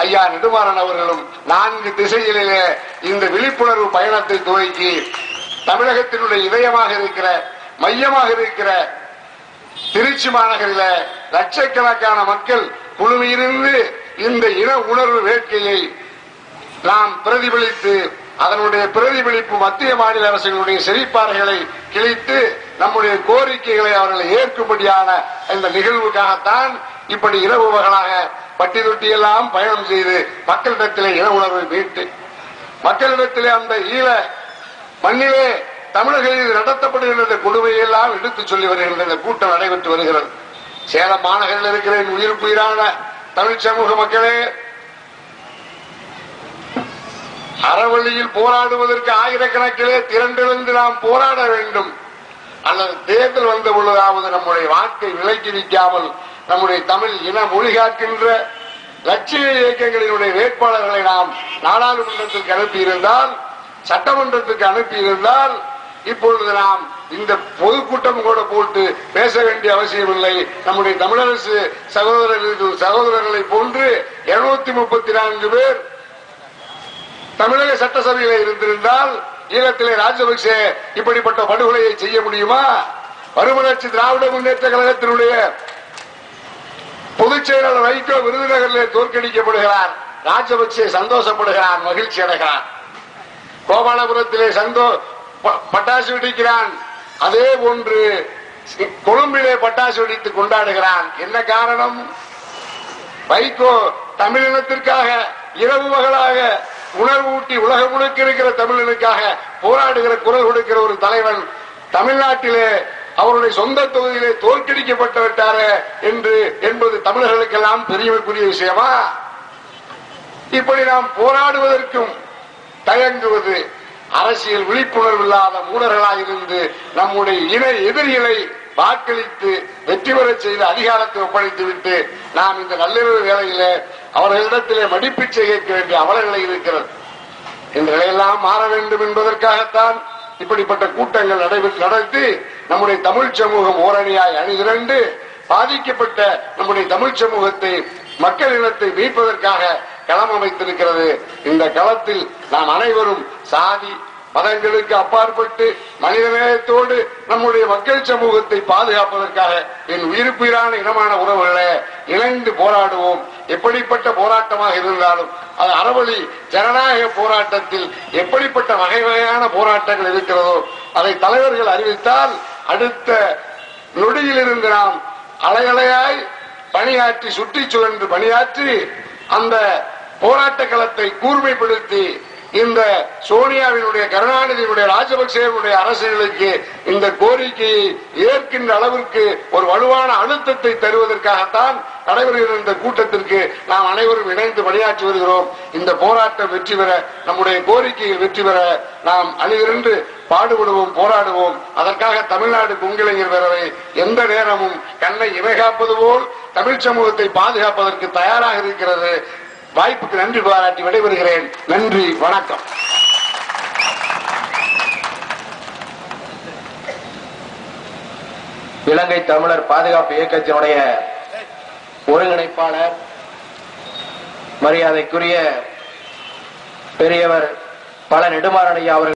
ஐயா நெடுமாறன் அவர்களும் 4 திசைகளிலே இந்த விழிப்புணர்வு பயணத்தை துவக்கி தமிழகத்தினுடைய இதயமாக இருக்கிற மையமாக இருக்கிற திருச்சி மாநகரில் லட்சக்கணக்கான மக்கள் குழுமியிருந்து இந்த இன உணர்வு வேட்கையை நாம் பிரதிபலித்து அதனுடைய பிரதிபலிப்பு மத்திய மாநில அரசுகளுடைய செழிப்பாறைகளை கிழித்து நம்முடைய கோரிக்கைகளை அவர்களை ஏற்கும்படியான இந்த நிகழ்வுக்காகத்தான் இப்படி இரவு பகலாக பட்டி தொட்டியெல்லாம் பயணம் செய்து மக்களிடத்திலே இன உணர்வை மீட்டு மக்களிடத்திலே அந்த ஈழ மண்ணிலே தமிழர்களில் நடத்தப்படுகின்ற கொடுமையெல்லாம் எடுத்துச் சொல்லி வருகின்ற இந்த கூட்டம் நடைபெற்று வருகிறது. சேலம் மாநகரில் இருக்கிற உயிருக்குயிரான தமிழ் சமூக மக்களே, அறவழியில் போராடுவதற்கு ஆயிரக்கணக்கிலே திரண்டிருந்து நாம் போராட வேண்டும். அல்லது தேர்தல் வந்த பொழுதாவது நம்முடைய வாக்கை விலக்கி வைக்காமல் நம்முடைய தமிழ் இன மொழி காக்கின்ற லட்சிய இயக்கங்களினுடைய வேட்பாளர்களை நாம் நாடாளுமன்றத்திற்கு அனுப்பியிருந்தால், சட்டமன்றத்துக்கு அனுப்பியிருந்தால், இப்பொழுது நாம் இந்த பொதுக்கூட்டம் கூட போட்டு பேச வேண்டிய அவசியமில்லை. நம்முடைய தமிழரசு சகோதரர்களை போன்று 234 பேர் தமிழக சட்டசபையில் இருந்திருந்தால் ஈழத்திலே ராஜபக்சே இப்படிப்பட்ட படுகொலையை செய்ய முடியுமா? மறுமலர்ச்சி திராவிட முன்னேற்ற கழகத்தினுடைய பொதுச் செயலாளர் வைகோ விருதுநகரிலே தோற்கடிக்கப்படுகிறார். ராஜபக்சே சந்தோஷப்படுகிறார், மகிழ்ச்சி அடைகிறார். கோபாலபுரத்திலே பட்டாசு வெடிக்கிறான். அதே போன்று கொழும்பிலே பட்டாசு வெடித்து கொண்டாடுகிறான். என்ன காரணம்? வைகோ தமிழினத்திற்காக இரவு பகலாக உணர்வு ஊட்டி உலகம் முழுக்க இருக்கிற தமிழனுக்காக போராடுகிற குரல் கொடுக்கிற ஒரு தலைவன் தமிழ்நாட்டிலே அவருடைய சொந்த தொகுதியிலே தோற்கடிக்கப்பட்டு விட்டாரே என்பது தமிழர்களுக்கெல்லாம் பெருமைக்குரிய விஷயமா? இப்படி நாம் போராடுவதற்கும் தயங்குவது அரசியல் விழிப்புணர்வு இல்லாத மூடர்களாயிருந்து நம்முடைய இன எதிரிகளை வாக்களித்து வெற்றி பெற செய்த அதிகாரத்தை ஒப்படைத்துவிட்டு நாம் இந்த நள்ளிரவு வேளையிலே அவர்களிடத்திலே மடிப்பிச்சை கேட்க வேண்டிய அவலநிலை இருக்கிறது. இந்த நிலையெல்லாம் மாற வேண்டும் என்பதற்காகத்தான் இப்படிப்பட்ட கூட்டங்கள் நடத்தி நம்முடைய தமிழ் சமூகம் ஓரணியாய் அணிதிரண்டு பாதிக்கப்பட்ட நம்முடைய தமிழ் சமூகத்தை மக்கள் இனத்தை மீட்பதற்காக களம் அமைத்திருக்கிறது. இந்த களத்தில் நாம் அனைவரும் சாதி மதங்களுக்கு அப்பாற்பட்டு மனிதநேயத்தோடு நம்முடைய மக்கள் சமூகத்தை பாதுகாப்பதற்காக என் உயிருக்குயிரான இனமான உறவுகளை இணைந்து போராடுவோம். எப்படிப்பட்ட போராட்டமாக இருந்தாலும் அது அறவழி ஜனநாயக போராட்டத்தில் எப்படிப்பட்ட வகை வகையான போராட்டங்கள் இருக்கிறதோ அதை தலைவர்கள் அறிவித்தால் அடுத்த நொடியிலிருந்து நாம் அலையலையாய் பணியாற்றி சுற்றி சுழன்று பணியாற்றி அந்த போராட்ட களத்தை கூர்மைப்படுத்தி இந்த சோனியாவினுடைய கருணாநிதியினுடைய ராஜபக்சேவுடைய அரசுகளுக்கு இந்த கோரிக்கையை ஏற்கின்ற அளவிற்கு ஒரு வலுவான அழுத்தத்தை தருவதற்காகத்தான் நடைபெறுகிற இந்த கூட்டத்திற்கு நாம் அனைவரும் இணைந்து பணியாற்றி வருகிறோம். இந்த போராட்டம் வெற்றி பெற, நம்முடைய கோரிக்கையில் வெற்றி பெற நாம் அணிதிரண்டு பாடுபடுவோம், போராடுவோம். அதற்காக தமிழ்நாடு கொங்கிளைஞர் பேரவை எந்த நேரமும் கண்ணை இமைகாப்பது போல் தமிழ் சமூகத்தை பாதுகாப்பதற்கு தயாராக இருக்கிறது. வாய்ப்புக்கு நன்றி பாராட்டி விடைபெறுகிறேன். நன்றி, வணக்கம். இலங்கை தமிழர் பாதுகாப்பு இயக்கத்தினுடைய ஒருங்கிணைப்பாளர் மரியாதைக்குரிய பெரியவர் பல நெடுமாறன் ஐயா அவர்கள்